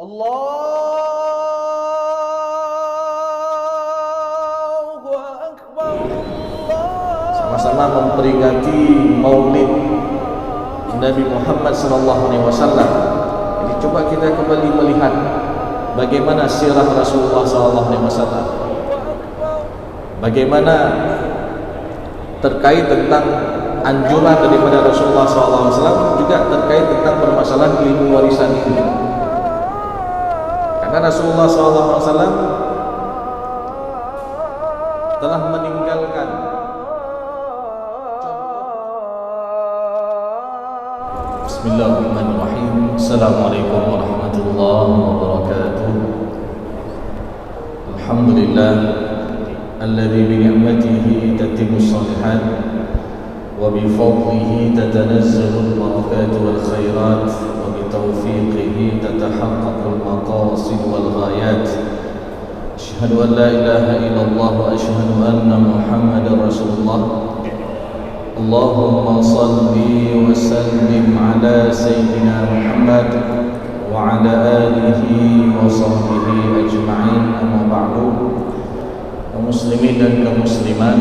Allahu Akbar. Sama-sama memperingati Maulid Nabi Muhammad SAW. Jadi coba kita kembali melihat bagaimana sirah Rasulullah SAW. Bagaimana terkait tentang anjuran daripada Rasulullah SAW, juga terkait tentang permasalahan ilmu warisan ini. Karena Rasulullah SAW telah meninggalkan Bismillahirrahmanirrahim. Assalamualaikum warahmatullahi wabarakatuh. Alhamdulillah alladzi bi ni'matihi tatimmu shalihat wa bi fadlihi tatanazzalu al-barakat wal khairat wa bi tawfiqihi tatahaqqaqu al-maqasid wal ghayat. Asyhadu an la ilaha illallah wa asyhadu anna Muhammadar Rasulullah. Allahumma salli wa sallim ala Sayyidina Muhammad wa ala alihi wa sahbihi ajma'in, amma ba'du. Kaum muslimin dan kaum muslimat,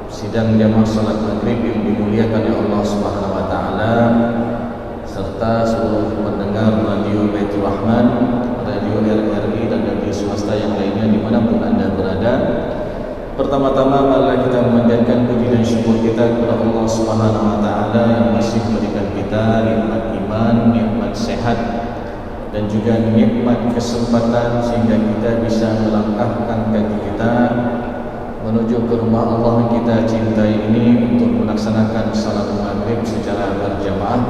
sidang jamaah salat maghrib yang dimuliakan oleh Allah Subhanahu wa taala, serta seluruh pendengar Radio Baitur Rahman, Radio RRI dan radio swasta yang lainnya dimanapun Anda berada. Pertama-tama marilah kita memanjatkan puji dan syukur kita kepada Allah Subhanahu wa taala yang masih memberikan kita nikmat iman, nikmat sehat dan juga nikmat kesempatan sehingga kita bisa melangkahkan kaki kita menuju ke rumah Allah yang kita cintai ini untuk melaksanakan salat maghrib secara berjamaah.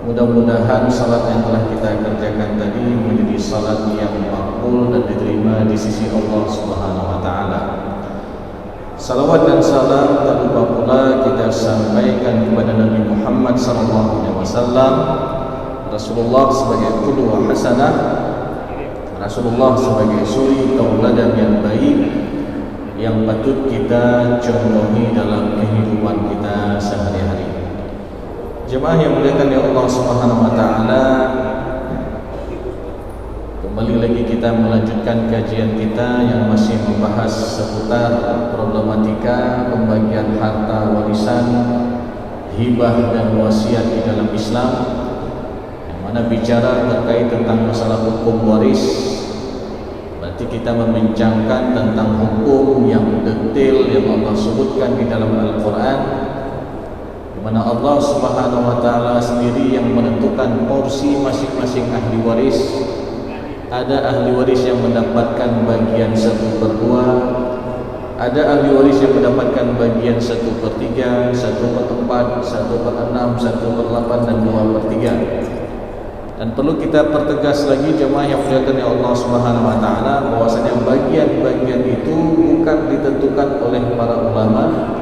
Mudah-mudahan salat yang telah kita kerjakan tadi menjadi salat yang makbul dan diterima di sisi Allah Subhanahu wa taala. Salawat dan salam tak lupa pula kita sampaikan kepada Nabi Muhammad sallallahu alaihi wasallam, Rasulullah sebagai qudwah hasanah, Rasulullah sebagai suri tauladan yang baik yang patut kita contohi dalam kehidupan kita sehari-hari. Jemaah yang dimuliakan oleh Allah Subhanahu wa taala, kembali lagi kita melanjutkan kajian kita yang masih membahas seputar problematika pembagian harta warisan, hibah dan wasiat di dalam Islam, yang mana bicara terkait tentang masalah hukum waris. Berarti kita membincangkan tentang hukum yang detail yang Allah sebutkan di dalam Al-Quran, di mana Allah Subhanahu wa taala sendiri yang menentukan porsi masing-masing ahli waris. Ada ahli waris yang mendapatkan bagian 1/2, ada ahli waris yang mendapatkan bagian 1/3, 1/4, 1/6, 1/8 dan 2/3. Dan perlu kita pertegas lagi jemaah yang dimuliakan oleh Allah Subhanahu wa taala, bahwasanya bagian-bagian itu bukan ditentukan oleh para ulama.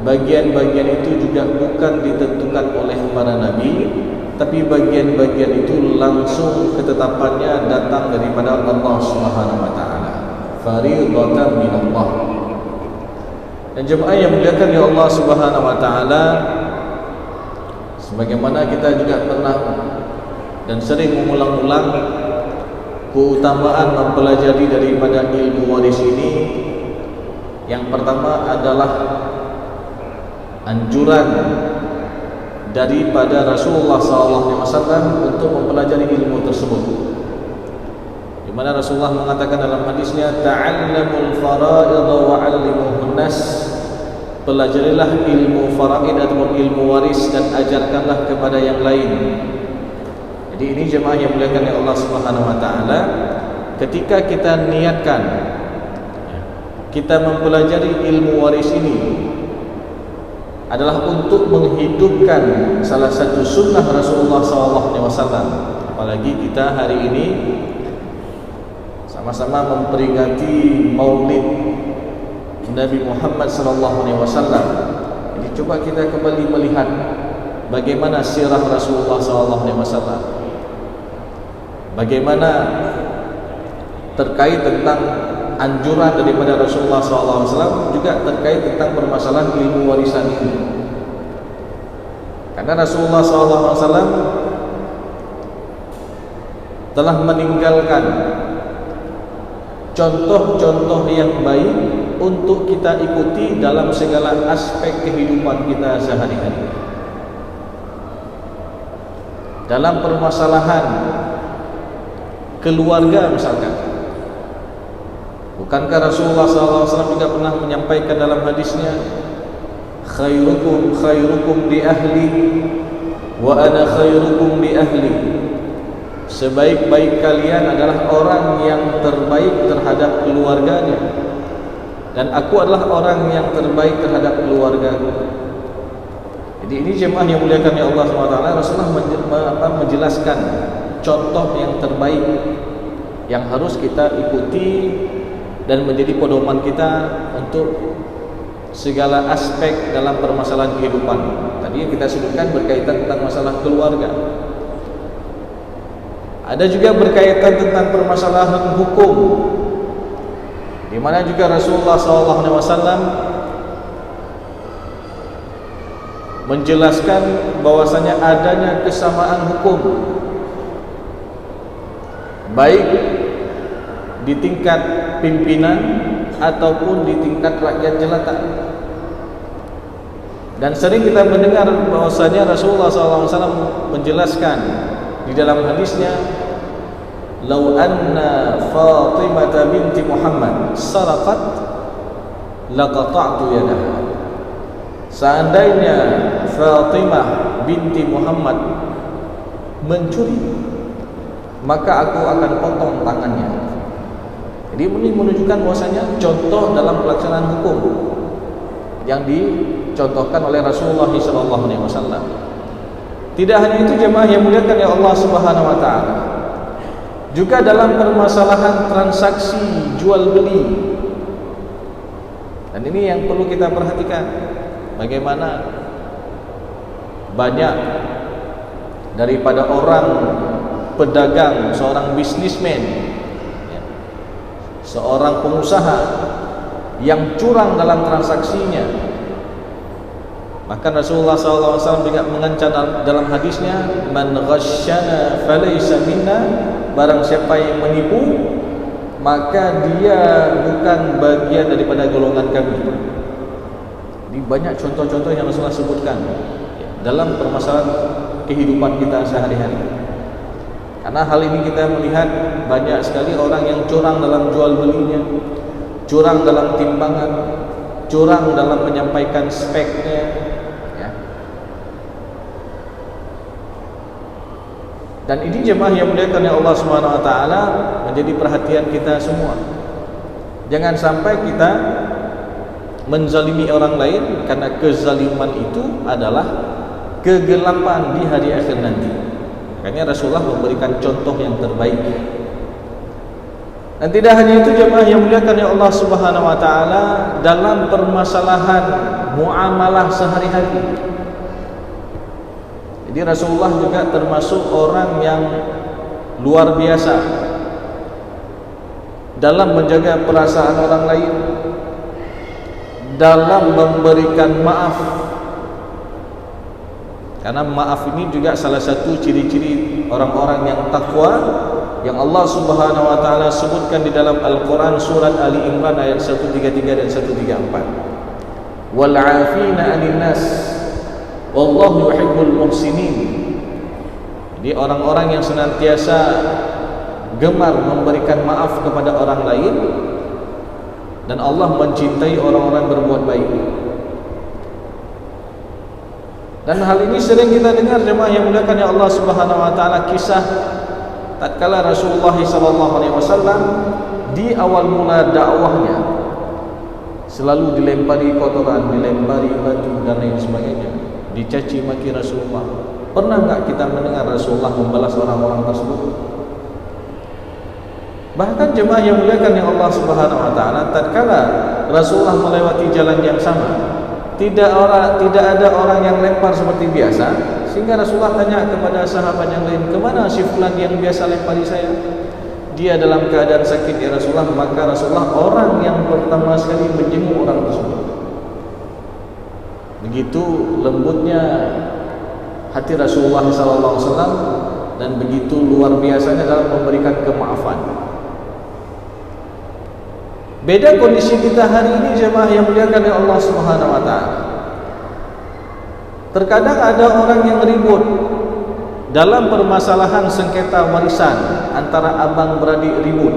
Bagian-bagian itu juga bukan ditentukan oleh para nabi, tapi bagian-bagian itu langsung ketetapannya datang daripada Allah Subhanahu wa taala. Fariidatan minallah. Dan jemaah yang dimuliakan oleh Allah Subhanahu wa taala, sebagaimana kita juga pernah dan sering mengulang-ulang keutamaan mempelajari daripada ilmu waris ini, yang pertama adalah anjuran daripada Rasulullah SAW untuk mempelajari ilmu tersebut, di mana Rasulullah mengatakan dalam hadisnya, ta'allamul fara'id wa 'allimuhun nas, pelajarilah ilmu faraid atau ilmu waris dan ajarkanlah kepada yang lain. Jadi ini jemaah yang dimuliakan oleh Allah Subhanahu wa taala, ketika kita niatkan kita mempelajari ilmu waris ini adalah untuk menghidupkan salah satu sunnah Rasulullah SAW. Apalagi kita hari ini sama-sama memperingati Maulid Nabi Muhammad SAW. Jadi coba kita kembali melihat bagaimana sirah Rasulullah SAW, bagaimana terkait tentang anjuran daripada Rasulullah SAW, juga terkait tentang permasalahan ilmu warisan ini. Karena Rasulullah SAW telah meninggalkan contoh-contoh yang baik untuk kita ikuti dalam segala aspek kehidupan kita sehari-hari. Dalam permasalahan keluarga misalkan, bukankah Rasulullah SAW juga pernah menyampaikan dalam hadisnya, khairukum khairukum li ahli wa ana khairukum li ahli. Sebaik-baik kalian adalah orang yang terbaik terhadap keluarganya, dan aku adalah orang yang terbaik terhadap keluarga. Jadi ini jemaah yang muliakan ya Allah SWT, Rasulullah menjelaskan contoh yang terbaik yang harus kita ikuti dan menjadi pedoman kita untuk segala aspek dalam permasalahan kehidupan. Tadi yang kita sebutkan berkaitan tentang masalah keluarga. Ada juga berkaitan tentang permasalahan hukum, di mana juga Rasulullah SAW menjelaskan bahwasanya adanya kesamaan hukum, baik di tingkat pimpinan ataupun di tingkat rakyat jelata. Dan sering kita mendengar bahwasanya Rasulullah SAW menjelaskan di dalam hadisnya, "Lau anna Fatimah binti Muhammad saraqat laqata'tu yadaha." Seandainya Fatimah binti Muhammad mencuri, maka aku akan potong tangannya. Jadi ini menunjukkan bahwasanya contoh dalam pelaksanaan hukum yang dicontohkan oleh Rasulullah SAW. Tidak hanya itu jemaah yang muliakan ya Allah Subhanahu wa taala, juga dalam permasalahan transaksi jual beli. Dan ini yang perlu kita perhatikan, bagaimana banyak daripada orang pedagang, seorang bisnismen, seorang pengusaha yang curang dalam transaksinya. Maka Rasulullah SAW juga mengancam dalam hadisnya, "Man ghasyana falaysa minna." Barang siapa yang menipu, maka dia bukan bagian daripada golongan kami. Ini banyak contoh-contoh yang Rasulullah sebutkan dalam permasalahan kehidupan kita sehari-hari. Karena hal ini kita melihat banyak sekali orang yang curang dalam jual belinya, curang dalam timbangan, curang dalam menyampaikan speknya. Dan ini jemaah yang muliakan ya Allah Subhanahu wa taala menjadi perhatian kita semua. Jangan sampai kita menzalimi orang lain, karena kezaliman itu adalah kegelapan di hari akhir nanti. Makanya Rasulullah memberikan contoh yang terbaik. Dan tidak hanya itu jemaah yang muliakan ya Allah Subhanahu wa taala, dalam permasalahan muamalah sehari-hari. Jadi Rasulullah juga termasuk orang yang luar biasa dalam menjaga perasaan orang lain, dalam memberikan maaf. Karena maaf ini juga salah satu ciri-ciri orang-orang yang takwa, yang Allah Subhanahu wa taala sebutkan di dalam Al-Qur'an surat Ali Imran ayat 133 dan 134. Wal 'afina 'anil nas wallahu yuhibbul muhsinin. Jadi orang-orang yang senantiasa gemar memberikan maaf kepada orang lain, dan Allah mencintai orang-orang berbuat baik. Dan hal ini sering kita dengar jemaah yang muliakan ya Allah Subhanahu wa taala, kisah tatkala Rasulullah SAW di awal mula dakwahnya selalu dilempari kotoran, dilempari batu dan lain sebagainya, dicaci maki Rasulullah. Pernah enggak kita mendengar Rasulullah membalas orang-orang tersebut? Bahkan jemaah yang muliakan yang Allah Subhanahu wa taala, tatkala Rasulullah melewati jalan yang sama, tidak ada orang yang lempar seperti biasa, sehingga Rasulullah tanya kepada sahabat yang lain, "Kemana si fulan yang biasa lempari saya?" "Dia dalam keadaan sakit ya Rasulullah." Maka Rasulullah orang yang pertama sekali menjenguk orang tersebut. Begitu lembutnya hati Rasulullah SAW dan begitu luar biasanya dalam memberikan kemaafan. Beda kondisi kita hari ini jemaah yang muliakan oleh Allah Subhanahu wa taala. Terkadang ada orang yang ribut dalam permasalahan sengketa warisan, antara abang beradik ribut,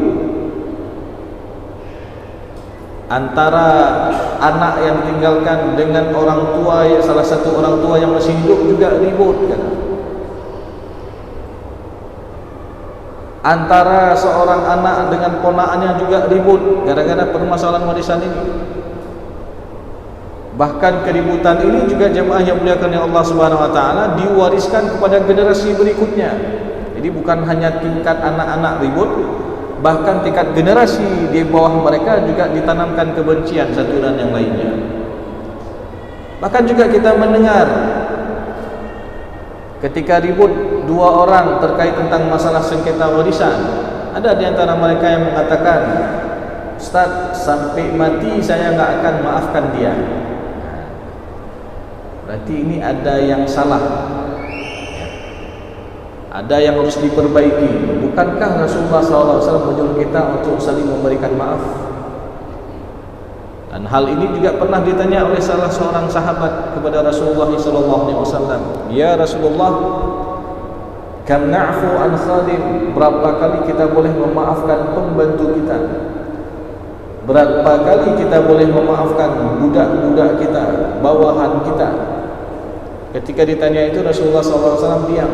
antara anak yang ditinggalkan dengan orang tua, salah satu orang tua yang masih hidup juga ribut kan? Antara seorang anak dengan ponakannya juga ribut gara-gara permasalahan warisan ini. Bahkan keributan ini juga jemaah yang muliakan oleh Allah Subhanahu wa taala diwariskan kepada generasi berikutnya. Jadi bukan hanya tingkat anak-anak ribut, bahkan tingkat generasi di bawah mereka juga ditanamkan kebencian satu dan yang lainnya. Bahkan juga kita mendengar ketika ribut dua orang terkait tentang masalah sengketa warisan, ada di antara mereka yang mengatakan, "Ustaz, sampai mati saya enggak akan maafkan dia." Berarti ini ada yang salah, ada yang harus diperbaiki. Bukankah Rasulullah SAW menyuruh kita untuk saling memberikan maaf? Dan hal ini juga pernah ditanya oleh salah seorang sahabat kepada Rasulullah SAW. "Ya Rasulullah, kam na'fu an khadim?" Berapa kali kita boleh memaafkan pembantu kita? Berapa kali kita boleh memaafkan budak-budak kita, bawahan kita? Ketika ditanya itu Rasulullah SAW diam.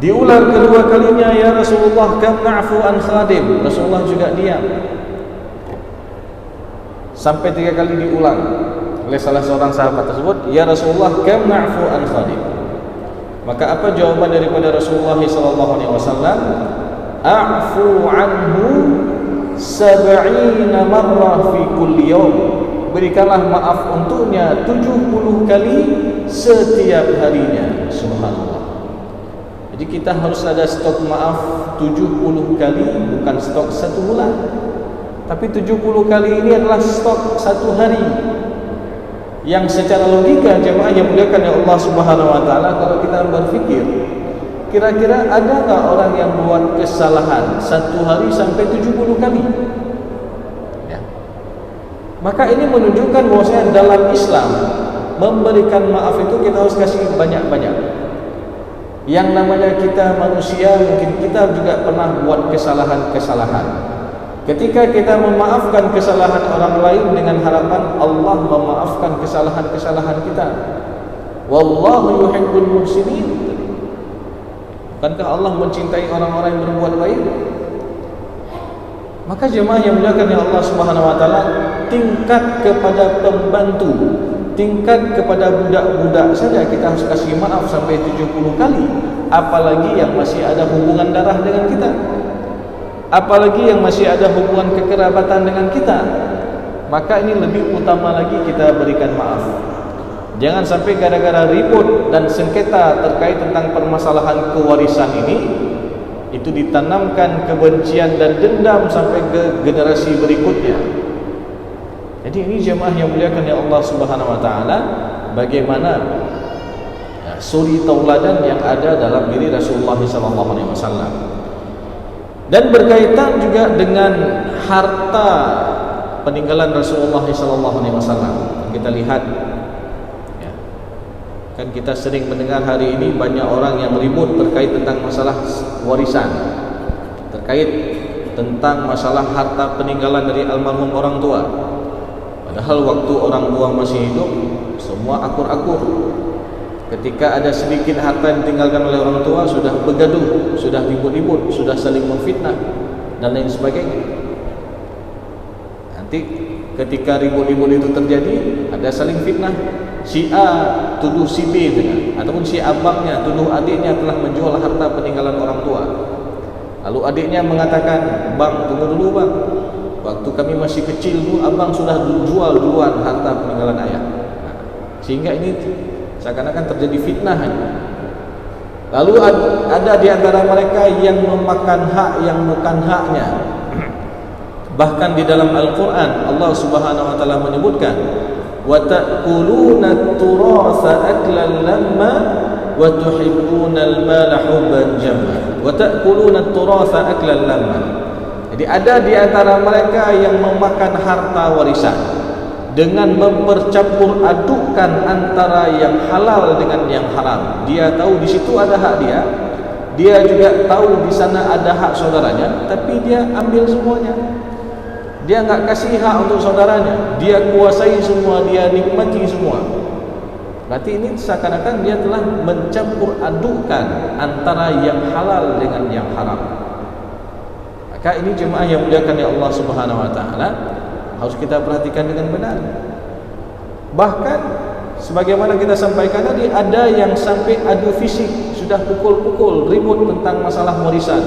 Diulang kedua kalinya, "Ya Rasulullah, kam na'fu an khadim?" Rasulullah juga diam. Sampai 3 kali diulang oleh salah seorang sahabat tersebut, "Ya Rasulullah, kam na'fu an khadim?" Maka apa jawaban daripada Rasulullah SAW? "A'fu anhu 70 marrah fi kulli yawm." Berikanlah maaf untuknya 70 kali setiap harinya. Subhanallah. Jadi kita harus ada stok maaf 70 kali, bukan stok 1 bulan. Tapi 70 kali ini adalah stok 1 hari. Yang secara logika jemaah yang muliakan ya Allah Subhanahu wa taala, kalau kita berpikir, kira-kira ada enggak orang yang buat kesalahan 1 hari sampai 70 kali? Ya. Maka ini menunjukkan bahwasanya dalam Islam memberikan maaf itu kita harus kasih banyak-banyak. Yang namanya kita manusia, mungkin kita juga pernah buat kesalahan-kesalahan. Ketika kita memaafkan kesalahan orang lain dengan harapan Allah memaafkan kesalahan-kesalahan kita. Wallahu yuhibbul muhsinin. Bukankah Allah mencintai orang-orang yang berbuat baik? Maka jemaah yang muliakan ya Allah Subhanahu wa taala, tingkat kepada pembantu, tingkat kepada budak-budak saja kita harus kasih maaf sampai 70 kali, apalagi yang masih ada hubungan darah dengan kita, apalagi yang masih ada hubungan kekerabatan dengan kita. Maka ini lebih utama lagi kita berikan maaf. Jangan sampai gara-gara ribut dan sengketa terkait tentang permasalahan kewarisan ini, itu ditanamkan kebencian dan dendam sampai ke generasi berikutnya. Jadi ini jemaah yang muliakan ya Allah Subhanahu wa taala, bagaimana suri tauladan yang ada dalam diri Rasulullah SAW. Dan berkaitan juga dengan harta peninggalan Rasulullah SAW. Kita lihat ya, kan kita sering mendengar hari ini banyak orang yang ribut terkait tentang masalah warisan, terkait tentang masalah harta peninggalan dari almarhum orang tua. Padahal waktu orang tua masih hidup semua akur-akur. Ketika ada sedikit harta yang ditinggalkan oleh orang tua, sudah bergaduh, sudah ribut-ribut, sudah saling memfitnah dan lain sebagainya. Nanti ketika ribut-ribut itu terjadi, ada saling fitnah. Si A tuduh si B dengan, ataupun si abangnya tuduh adiknya telah menjual harta peninggalan orang tua. Lalu adiknya mengatakan, "Bang, tunggu dulu bang, waktu kami masih kecil dulu abang sudah jual duluan harta peninggalan ayah." Sehingga ini seakan-akan terjadi fitnah. Lalu ada di antara mereka yang memakan hak yang bukan haknya. Bahkan di dalam Al-Quran Allah Subhanahu wa taala menyebutkan, "Wa ta'kuluna at-turatha aklan lamma wa tuhibbunal mala hubban jamma wa ta'kuluna at-turatha aklan lamma. Jadi ada di antara mereka yang memakan harta warisan dengan mempercampur adukkan antara yang halal dengan yang haram. Dia tahu di situ ada hak dia, dia juga tahu di sana ada hak saudaranya, tapi dia ambil semuanya. Dia enggak kasih hak untuk saudaranya, dia kuasai semua, dia nikmati semua. Berarti ini seakan-akan dia telah mencampur adukkan antara yang halal dengan yang haram. Maka ini jemaah yang muliakan ya Allah Subhanahu wa taala, harus kita perhatikan dengan benar. Bahkan sebagaimana kita sampaikan tadi, ada yang sampai adu fisik, sudah pukul-pukul, ribut tentang masalah warisan.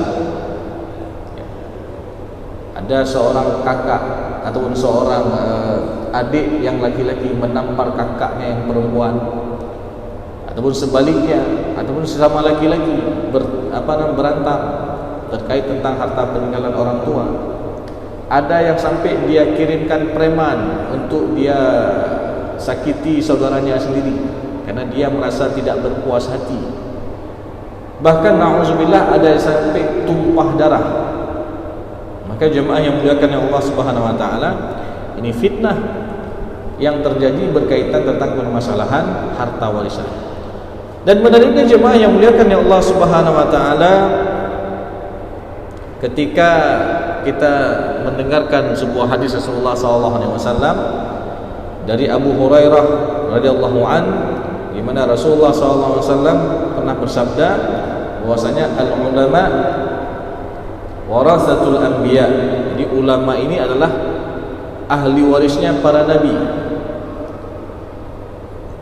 Ada seorang kakak ataupun seorang adik yang laki-laki menampar kakaknya yang perempuan, ataupun sebaliknya, ataupun sesama laki-laki berantem terkait tentang harta peninggalan orang tua. Ada yang sampai dia kirimkan preman untuk dia sakiti saudaranya sendiri karena dia merasa tidak berpuas hati. Bahkan na'udzubillah ada yang sampai tumpah darah. Maka jemaah yang muliakan yang Allah Subhanahu wa taala, ini fitnah yang terjadi berkaitan tentang permasalahan harta warisan. Dan menariknya jemaah yang muliakan yang Allah Subhanahu wa taala, ketika kita mendengarkan sebuah hadis Rasulullah SAW dari Abu Hurairah radhiyallahu an, di mana Rasulullah SAW pernah bersabda bahwasanya al-ulama warasatul anbiya. Jadi ulama ini adalah ahli warisnya para nabi.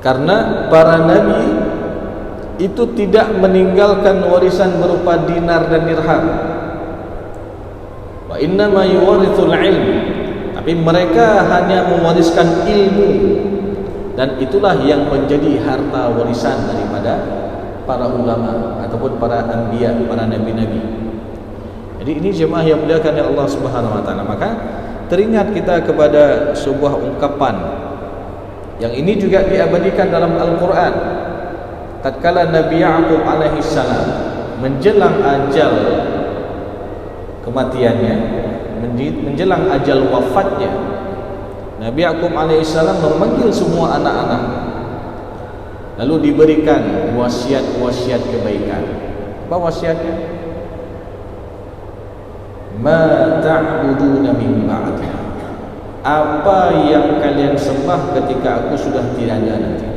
Karena para nabi itu tidak meninggalkan warisan berupa dinar dan dirham. Wa innama yuwarithul ilm. Tapi mereka hanya mewariskan ilmu, dan itulah yang menjadi harta warisan daripada para ulama ataupun para anbiya, para nabi-nabi. Jadi ini jemaah yang muliakan ya Allah Subhanahu wa taala. Maka teringat kita kepada sebuah ungkapan yang ini juga diabadikan dalam Al-Qur'an. Tatkala Nabi Ya'qub alaihi salam menjelang ajal kematiannya, menjelang ajal wafatnya, Nabi Ya'qub alaihi salam memanggil semua anak-anak, lalu diberikan wasiat-wasiat kebaikan. Apa wasiatnya? Ma ta'buduna min ba'di. Apa yang kalian sembah ketika aku sudah tidak ada nanti?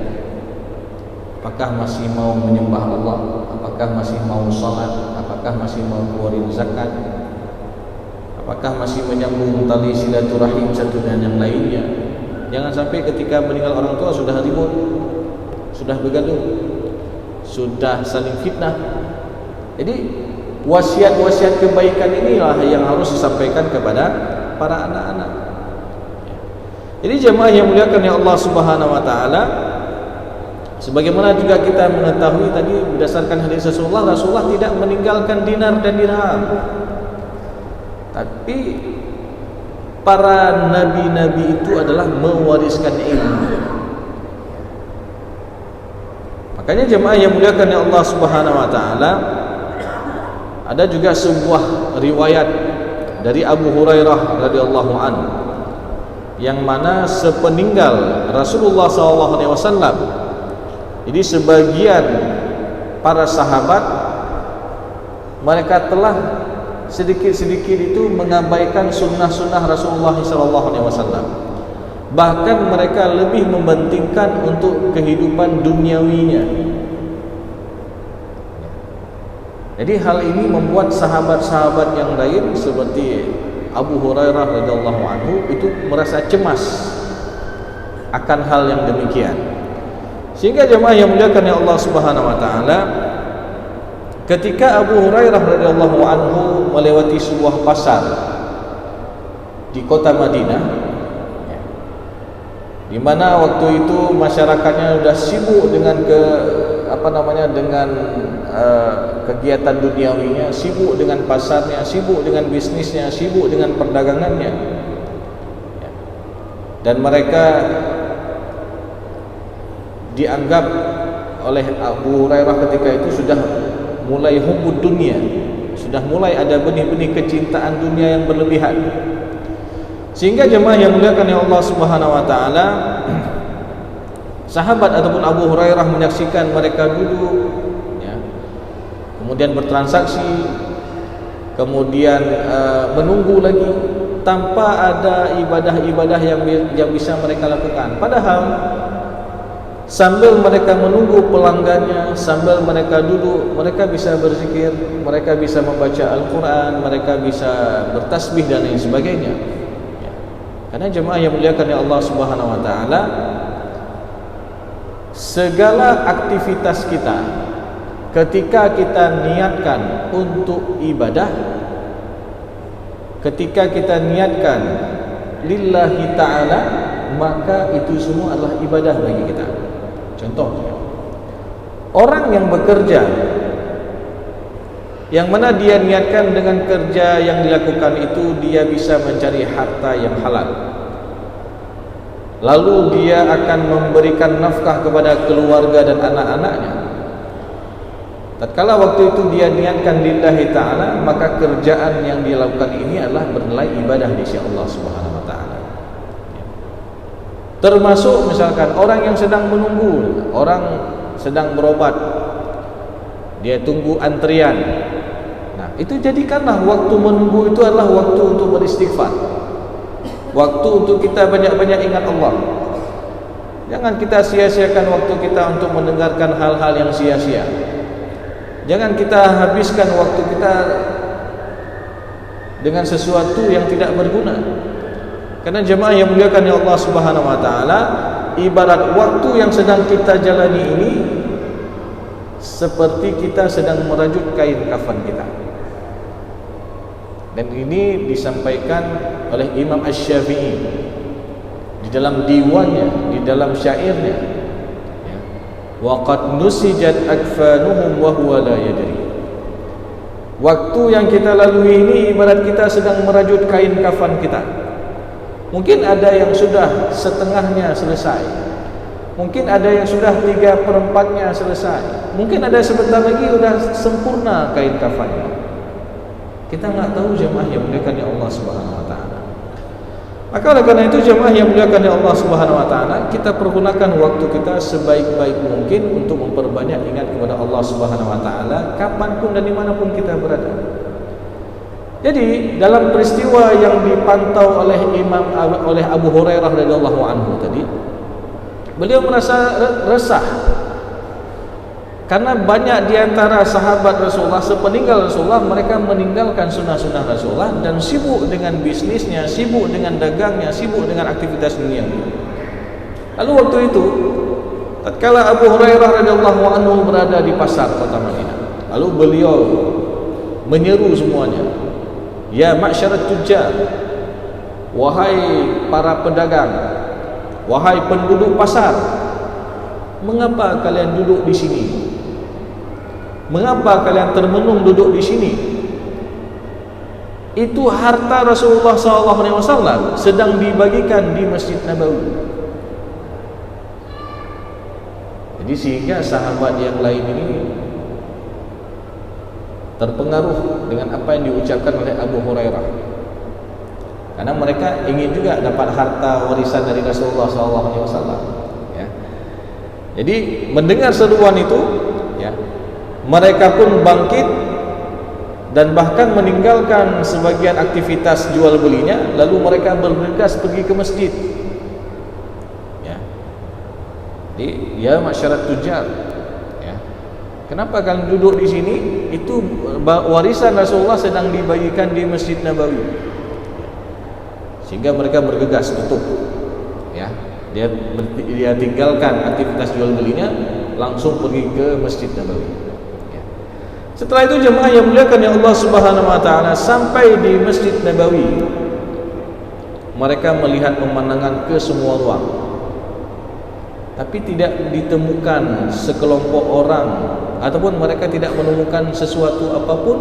Apakah masih mau menyembah Allah? Apakah masih mau salat? Apakah masih mau keluarin zakat? Apakah masih menyambung tali silaturahim satu dan yang lainnya? Jangan sampai ketika meninggal orang tua sudah ribut, sudah bergaduh, sudah saling fitnah. Jadi wasiat-wasiat kebaikan inilah yang harus disampaikan kepada para anak-anak. Jadi jemaah yang muliakan ya Allah Subhanahu wa taala, sebagaimana juga kita mengetahui tadi berdasarkan hadis Rasulullah tidak meninggalkan dinar dan dirham. Tapi para nabi-nabi itu adalah mewariskan ilmu. Makanya jemaah yang muliakan ya Allah Subhanahu wa taala, ada juga sebuah riwayat dari Abu Hurairah radhiyallahu anhu, yang mana sepeninggal Rasulullah SAW, jadi sebagian para sahabat mereka telah sedikit-sedikit itu mengabaikan sunnah-sunnah Rasulullah SAW. Bahkan mereka lebih mementingkan untuk kehidupan duniawinya. Jadi hal ini membuat sahabat-sahabat yang lain seperti Abu Hurairah radhiyallahu anhu itu merasa cemas akan hal yang demikian. Sehingga jemaah yang muliakan ya Allah Subhanahu wa taala, ketika Abu Hurairah radhiyallahu anhu melewati sebuah pasar di kota Madinah, di mana waktu itu masyarakatnya sudah sibuk dengan dengan kegiatan duniawinya, sibuk dengan pasarnya, sibuk dengan bisnisnya, sibuk dengan perdagangannya, dan mereka dianggap oleh Abu Hurairah ketika itu sudah mulai hubbud dunia, sudah mulai ada benih-benih kecintaan dunia yang berlebihan. Sehingga jemaah yang muliakan ya Allah Subhanahu wa taala, sahabat ataupun Abu Hurairah menyaksikan mereka duduk ya, kemudian bertransaksi, kemudian menunggu lagi tanpa ada ibadah-ibadah yang bisa mereka lakukan. Padahal sambil mereka menunggu pelanggannya, sambil mereka duduk, mereka bisa berzikir, mereka bisa membaca Al-Quran, mereka bisa bertasbih dan lain sebagainya ya. Karena jemaah yang muliakan ya Allah Subhanahu wa taala, segala aktivitas kita ketika kita niatkan untuk ibadah, ketika kita niatkan lillahi ta'ala, maka itu semua adalah ibadah bagi kita. Contoh, orang yang bekerja, yang mana dia niatkan dengan kerja yang dilakukan itu dia bisa mencari harta yang halal, lalu dia akan memberikan nafkah kepada keluarga dan anak-anaknya. Tatkala waktu itu dia niatkan lillahi ta'ala, maka kerjaan yang dia lakukan ini adalah bernilai ibadah di sisi Allah Subhanahu wa taala. Termasuk misalkan orang yang sedang menunggu, orang sedang berobat, dia tunggu antrian. Nah, itu jadikanlah waktu menunggu itu adalah waktu untuk beristighfar, waktu untuk kita banyak-banyak ingat Allah. Jangan kita sia-siakan waktu kita untuk mendengarkan hal-hal yang sia-sia. Jangan kita habiskan waktu kita dengan sesuatu yang tidak berguna. Karena jemaah yang muliakan ya Allah Subhanahu wa taala, ibarat waktu yang sedang kita jalani ini seperti kita sedang merajut kain kafan kita. Dan ini disampaikan oleh Imam Asy-Syafi'i di dalam diwannya, di dalam syairnya. Waqad nusijat akfanuhum wa huwa la yadri. Waktu yang kita lalui ini ibarat kita sedang merajut kain kafan kita. Mungkin ada yang sudah setengahnya selesai, mungkin ada yang sudah 3/4-nya selesai, mungkin ada sebentar lagi sudah sempurna kain kafannya. Kita nggak tahu jemaah yang muliakan ya Allah Subhanahu wa taala. Maka oleh karena itu jemaah yang muliakan ya Allah Subhanahu wa taala, kita pergunakan waktu kita sebaik-baik mungkin untuk memperbanyak ingat kepada Allah Subhanahu wa taala kapanpun dan dimanapun kita berada. Jadi dalam peristiwa yang dipantau oleh Abu Hurairah radhiyallahu anhu tadi, beliau merasa resah karena banyak di antara sahabat Rasulullah sepeninggal Rasulullah, mereka meninggalkan sunnah-sunnah Rasulullah dan sibuk dengan bisnisnya, sibuk dengan dagangnya, sibuk dengan aktivitas dunia. Lalu waktu itu, tatkala Abu Hurairah radhiyallahu anhu berada di pasar kota Madinah, lalu beliau menyeru semuanya, ya ma'syarat tujjar, wahai para pedagang, wahai penduduk pasar, mengapa kalian duduk di sini? Mengapa kalian termenung duduk di sini? Itu harta Rasulullah SAW sedang dibagikan di Masjid Nabawi. Jadi sehingga sahabat yang lain ini terpengaruh dengan apa yang diucapkan oleh Abu Hurairah, karena mereka ingin juga dapat harta warisan dari Rasulullah SAW. Ya. Jadi mendengar seruan itu, ya, mereka pun bangkit dan bahkan meninggalkan sebagian aktivitas jual belinya, lalu mereka bergegas pergi ke masjid. Ya. Jadi, ya masyarakat tujar, ya. Kenapa kalian duduk di sini? Itu warisan Rasulullah sedang dibagikan di Masjid Nabawi. Sehingga mereka bergegas tutup. Ya. Dia tinggalkan aktivitas jual belinya, langsung pergi ke Masjid Nabawi. Setelah itu jemaah yang muliakan ya Allah Subhanahu wa taala, sampai di Masjid Nabawi, mereka melihat pemandangan ke semua ruang, tapi tidak ditemukan sekelompok orang ataupun mereka tidak menemukan sesuatu apapun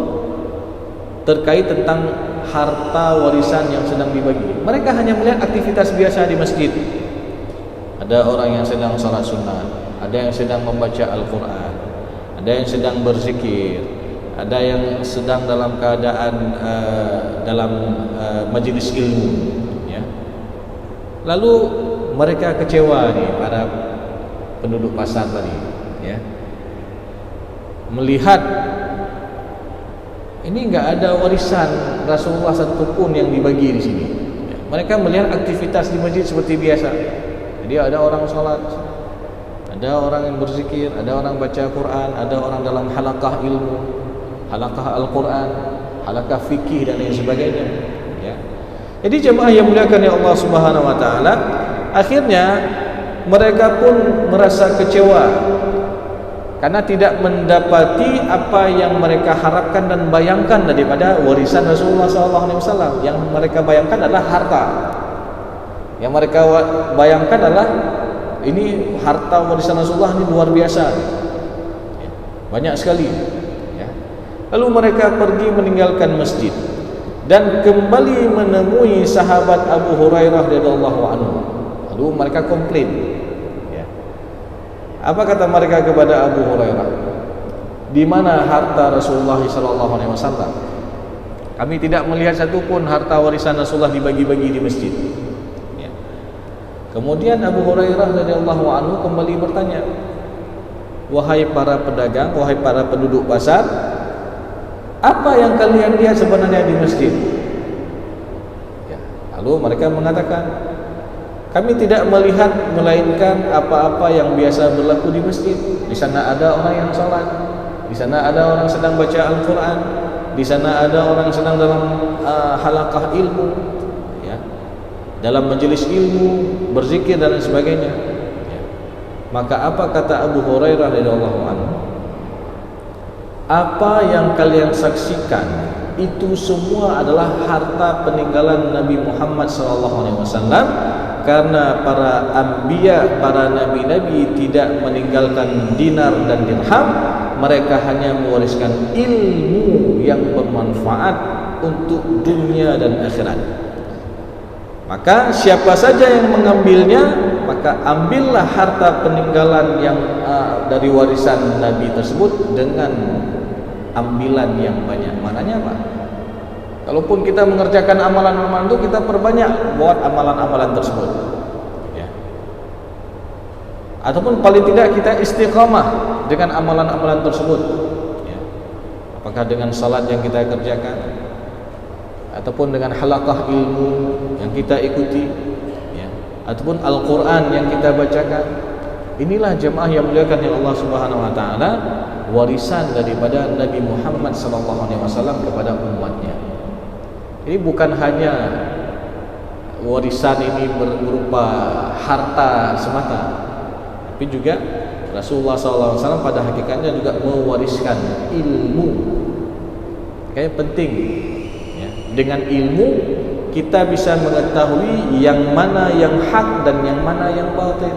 terkait tentang harta warisan yang sedang dibagi. Mereka hanya melihat aktivitas biasa di masjid. Ada orang yang sedang salat sunnah, ada yang sedang membaca Al-Quran, ada yang sedang berzikir, ada yang sedang dalam keadaan dalam majlis ilmu, ya. Lalu mereka kecewa nih, para penduduk pasar tadi, ya, melihat ini enggak ada warisan Rasulullah satupun yang dibagi di sini. Ya. Mereka melihat aktivitas di masjid seperti biasa. Jadi ada orang sholat, ada orang yang berzikir, ada orang baca Quran, ada orang dalam halaqah ilmu, halaqah Al-Quran, halaqah fikih dan lain sebagainya, ya. Jadi jemaah yang muliakan ya Allah Subhanahu wa taala, akhirnya mereka pun merasa kecewa karena tidak mendapati apa yang mereka harapkan dan bayangkan daripada warisan Rasulullah SAW. Yang mereka bayangkan adalah harta. Yang mereka bayangkan adalah ini harta warisan Rasulullah ini luar biasa, ya, banyak sekali, ya. Lalu mereka pergi meninggalkan masjid dan kembali menemui sahabat Abu Hurairah radhiyallahu anhu. Lalu mereka komplain, ya. Apa kata mereka kepada Abu Hurairah? Di mana harta Rasulullah SAW? Kami tidak melihat satupun harta warisan Rasulullah dibagi-bagi di masjid. Ya. Kemudian Abu Hurairah radhiyallahu anhu kembali bertanya, wahai para pedagang, wahai para penduduk pasar, apa yang kalian lihat sebenarnya di masjid? Ya. Lalu mereka mengatakan, kami tidak melihat melainkan apa-apa yang biasa berlaku di masjid. Di sana ada orang yang sholat, di sana ada orang sedang baca Al-Quran, di sana ada orang sedang dalam halaqah ilmu, ya, dalam majelis ilmu, berzikir dan lain sebagainya, ya. Maka apa kata Abu Hurairah radhiyallahu anhu? Apa yang kalian saksikan itu semua adalah harta peninggalan Nabi Muhammad SAW, karena para anbiya, para nabi-nabi tidak meninggalkan dinar dan dirham. Mereka hanya mewariskan ilmu yang bermanfaat untuk dunia dan akhirat. Maka siapa saja yang mengambilnya, maka ambillah harta peninggalan yang dari warisan Nabi tersebut dengan ambilan yang banyak. Maknanya apa? Kalaupun kita mengerjakan amalan-amalan itu, kita perbanyak buat amalan-amalan tersebut, ya. Ataupun paling tidak kita istiqamah dengan amalan-amalan tersebut, ya. Apakah dengan salat yang kita kerjakan, ataupun dengan halaqah ilmu yang kita ikuti, ya, ataupun Al-Quran yang kita bacakan. Inilah jemaah yang muliakan ya Allah Subhanahu wa taala, warisan daripada Nabi Muhammad SAW kepada umatnya. Ini bukan hanya warisan ini berupa harta semata, tapi juga Rasulullah SAW pada hakikatnya juga mewariskan ilmu. Kayak penting, ya. Dengan ilmu kita bisa mengetahui yang mana yang hak dan yang mana yang batil.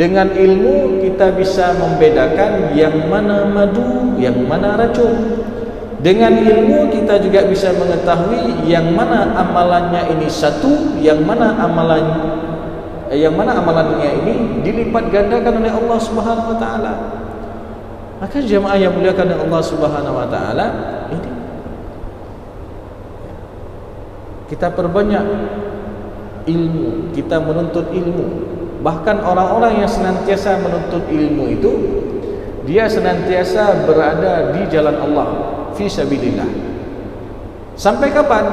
Dengan ilmu kita bisa membedakan yang mana madu, yang mana racun. Dengan ilmu kita juga bisa mengetahui yang mana amalannya ini satu, yang mana amalannya ini dilipat gandakan oleh Allah Subhanahu wa taala. Maka jemaah yang muliakan oleh Allah Subhanahu wa taala, ini kita perbanyak ilmu, kita menuntut ilmu. Bahkan orang-orang yang senantiasa menuntut ilmu itu, dia senantiasa berada di jalan Allah, fi sabilillah. Sampai kapan?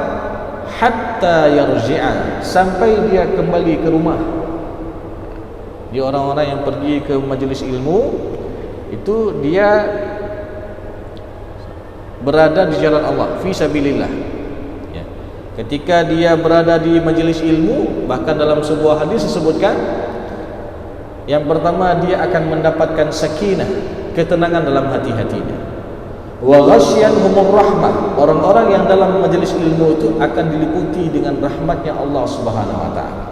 Hatta yarji'a, sampai dia kembali ke rumah. Di orang-orang yang pergi ke majlis ilmu itu dia berada di jalan Allah, fi sabilillah, ya. Ketika dia berada di majlis ilmu, bahkan dalam sebuah hadis disebutkan, yang pertama dia akan mendapatkan sakinah, ketenangan dalam hati-hatinya. Wa ghasyyanhumur rahmah, orang-orang yang dalam majelis ilmu itu akan diliputi dengan rahmatnya Allah Subhanahu wa taala.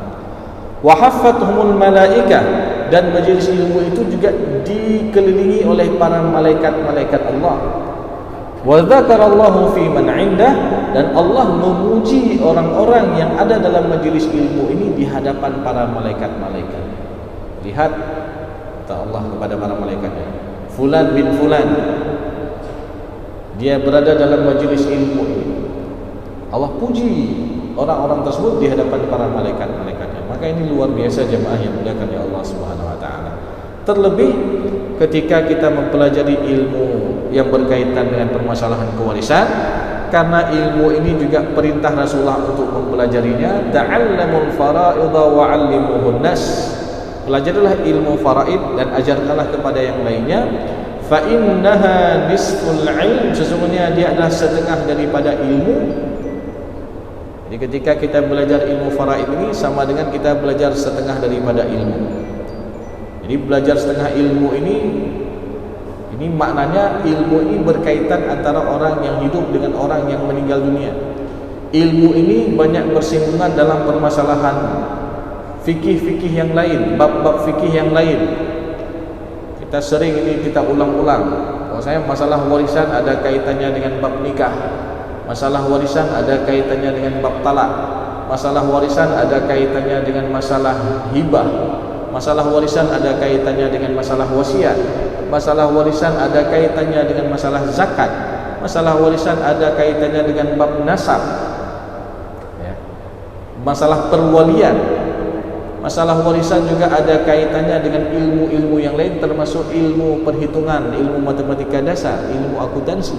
Wa haffathumul malaikah, dan majelis ilmu itu juga dikelilingi oleh para malaikat-malaikat Allah. Wa dzakarallahu fi man 'indah, dan Allah memuji orang-orang yang ada dalam majelis ilmu ini di hadapan para malaikat-malaikat. Lihat kata Allah kepada para malaikatnya, fulan bin fulan, dia berada dalam majlis ilmu ini. Allah puji orang-orang tersebut di hadapan para malaikat-malaikatnya. Maka ini luar biasa jemaah yang dimuliakan oleh Allah Subhanahu wa taala. Terlebih ketika kita mempelajari ilmu yang berkaitan dengan permasalahan kewarisan, karena ilmu ini juga perintah Rasulullah untuk mempelajarinya. Ta'allamul fara'idha wa 'allimuhun nas. Pelajarilah ilmu faraid dan ajarkanlah kepada yang lainnya. Fa innaha nisful 'ilm, sesungguhnya dia adalah setengah daripada ilmu. Jadi ketika kita belajar ilmu faraid ini sama dengan kita belajar setengah daripada ilmu. Jadi belajar setengah ilmu ini maknanya ilmu ini berkaitan antara orang yang hidup dengan orang yang meninggal dunia. Ilmu ini banyak bersinggungan dalam permasalahan fikih-fikih yang lain, bab-bab fikih yang lain. Kita sering ini kita ulang-ulang. Bahwasanya masalah warisan ada kaitannya dengan bab nikah. Masalah warisan ada kaitannya dengan bab talak. Masalah warisan ada kaitannya dengan masalah hibah. Masalah warisan ada kaitannya dengan masalah wasiat. Masalah warisan ada kaitannya dengan masalah zakat. Masalah warisan ada kaitannya dengan bab nasab, ya. Masalah perwalian. Masalah warisan juga ada kaitannya dengan ilmu-ilmu yang lain, termasuk ilmu perhitungan, ilmu matematika dasar, ilmu akuntansi.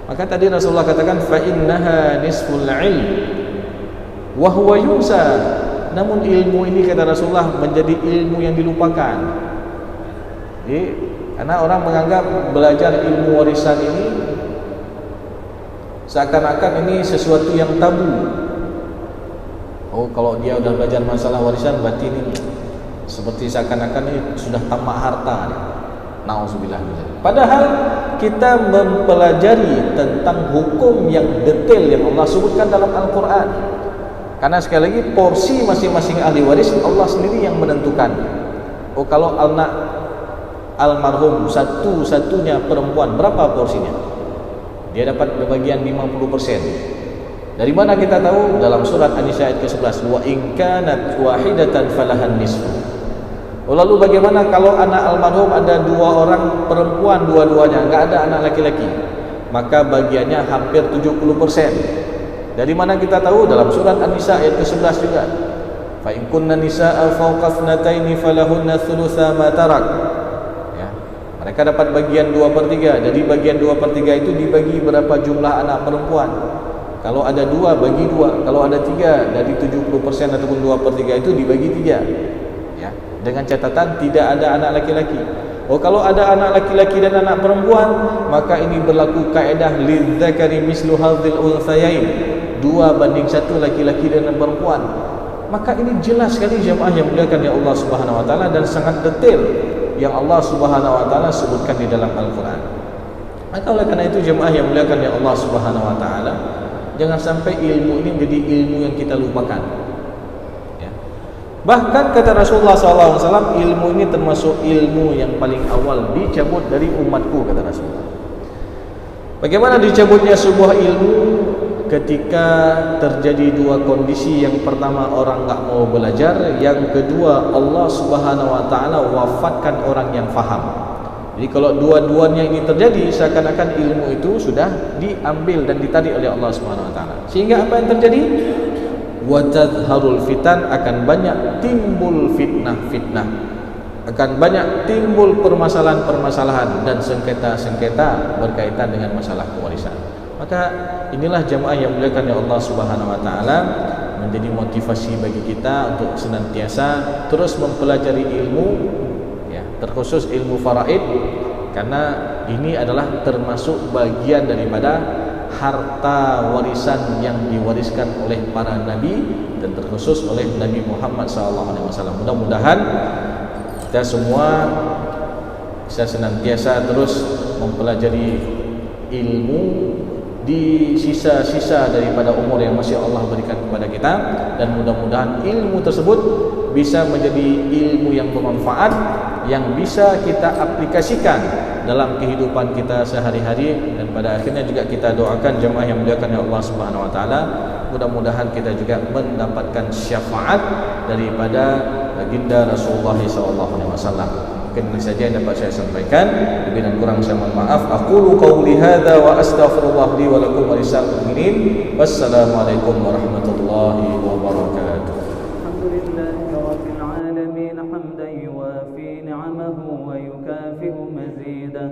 Maka tadi Rasulullah katakan fa innaha nisful ilm wa huwa yunsa. Namun ilmu ini kata Rasulullah menjadi ilmu yang dilupakan. Jadi, karena orang menganggap belajar ilmu warisan ini seakan-akan ini sesuatu yang tabu. Oh, kalau dia udah belajar masalah warisan berarti ini seperti seakan-akan ini sudah tamak harta. Nauzubillah. Padahal kita mempelajari tentang hukum yang detail yang Allah sebutkan dalam Al-Quran. Karena sekali lagi porsi masing-masing ahli waris Allah sendiri yang menentukan. Oh, kalau anak almarhum satu-satunya perempuan, berapa porsinya? Dia dapat bagian 50%. Dari mana kita tahu? Dalam surat An-Nisa ayat ke-11, wa in kanat wahidatan falahan nisfu. Oh, lalu bagaimana kalau anak almarhum ada 2 orang perempuan dua-duanya, enggak ada anak laki-laki? Maka bagiannya hampir 70%. Dari mana kita tahu? Dalam surat An-Nisa ayat ke-11 juga. Fa in kunna nisaa fawqa ithnataini falahunna thulutsa ma tarak. Ya. Mereka dapat bagian 2/3. Dari bagian 2/3 itu dibagi berapa jumlah anak perempuan? Kalau ada 2 bagi 2. Kalau ada 3 dari 70% ataupun 2/3 itu dibagi 3. Ya. Dengan catatan tidak ada anak laki-laki. Oh, kalau ada anak laki-laki dan anak perempuan, maka ini berlaku kaedah lidzakari mislu hadzil unthayain. 2:1 laki-laki dan perempuan. Maka ini jelas sekali jemaah yang dimuliakan oleh Allah Subhanahu wa taala dan sangat detail yang Allah Subhanahu wa taala sebutkan di dalam Al-Qur'an. Maka oleh karena itu jemaah yang dimuliakan oleh Allah Subhanahu wa taala, jangan sampai ilmu ini menjadi ilmu yang kita lupakan. Ya. Bahkan kata Rasulullah SAW, ilmu ini termasuk ilmu yang paling awal dicabut dari umatku, kata Rasulullah. Bagaimana dicabutnya sebuah ilmu? Ketika terjadi 2 kondisi. Yang pertama, orang enggak mau belajar. Yang kedua, Allah Subhanahu wa taala wafatkan orang yang faham. Jadi kalau dua-duanya ini terjadi, seakan-akan ilmu itu sudah diambil dan ditarik oleh Allah Subhanahu wa taala. Sehingga apa yang terjadi? Wa tadharul fitan, akan banyak timbul fitnah-fitnah. Akan banyak timbul permasalahan-permasalahan dan sengketa-sengketa berkaitan dengan masalah pewarisan. Maka inilah jemaah yang dimuliakan oleh Allah Subhanahu wa taala, menjadi motivasi bagi kita untuk senantiasa terus mempelajari ilmu, ya, terkhusus ilmu faraid, karena ini adalah termasuk bagian daripada harta warisan yang diwariskan oleh para nabi dan terkhusus oleh Nabi Muhammad SAW. Mudah-mudahan kita semua bisa senantiasa terus mempelajari ilmu di sisa-sisa daripada umur yang masih Allah berikan kepada kita, dan mudah-mudahan ilmu tersebut bisa menjadi ilmu yang bermanfaat, yang bisa kita aplikasikan dalam kehidupan kita sehari-hari, dan pada akhirnya juga kita doakan jemaah yang dimuliakan oleh Allah Subhanahu wa taala, mudah-mudahan kita juga mendapatkan syafaat daripada baginda Rasulullah SAW. Mungkin ini saja yang dapat saya sampaikan. Lebih dan kurang saya mohon maaf. Aqulu qauli hadza wa astaghfirullah li wa lakum wa lisa'il mu'minin. Wassalamualaikum warahmatullahi wabarakatuh. Alhamdulillahi rabbil alamin hamdan yuwafi ni'amahu wa yukafi'u mazidah.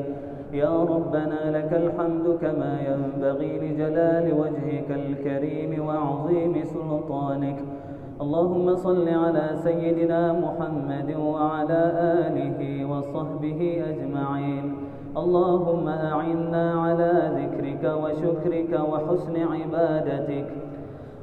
يا ربنا لك الحمد كما ينبغي لجلال وجهك الكريم وعظيم سلطانك. اللهم صل على سيدنا محمد وعلى آله وصحبه أجمعين. اللهم أعنا على ذكرك وشكرك وحسن عبادتك.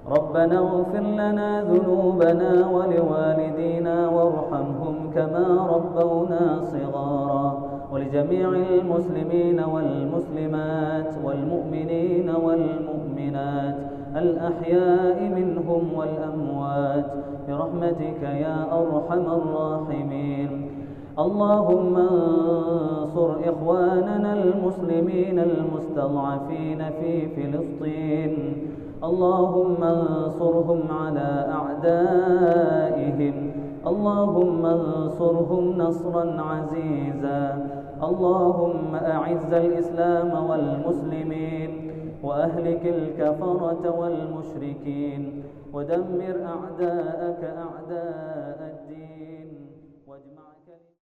ربنا اغفر لنا ذنوبنا ولوالدينا وارحمهم كما ربونا صغارا، ولجميع المسلمين والمسلمات والمؤمنين والمؤمنات الأحياء منهم والأموات برحمتك يا أرحم الراحمين. اللهم انصر إخواننا المسلمين المستضعفين في فلسطين. اللهم انصرهم على أعدائهم. اللهم انصرهم نصرا عزيزا. اللهم أعز الإسلام والمسلمين وأهلك الكفرة والمشركين ودمر أعداءك أعداء الدين واجمع